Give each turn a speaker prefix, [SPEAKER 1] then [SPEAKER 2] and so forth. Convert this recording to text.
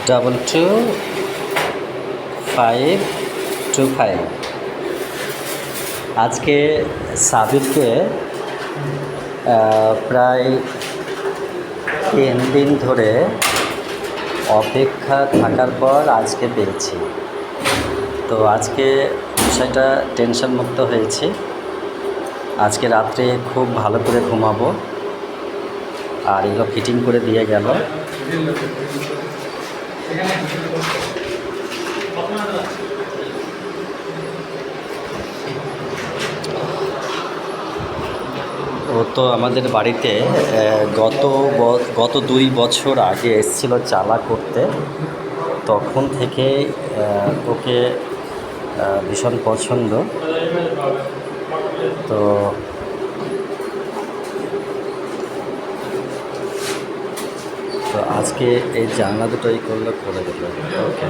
[SPEAKER 1] 222525। আজকে সাবিরকে প্রায় 3 দিন ধরে অপেক্ষা থাকার পর আজকে পেয়েছি। তো আজকে বিষয়টা টেনশন মুক্ত হয়েছি। আজকে রাত্রে খুব ভালো করে ঘুমাবো। আর এগুলো ফিটিং করে দিয়ে গেল। ও তো আমাদের বাড়িতে গত 2 বছর আগে এসেছিল চালা করতে। তখন থেকে ওকে ভীষণ পছন্দ। তো আজকে এই জানলা দুটোই করে দেবে। ওকে।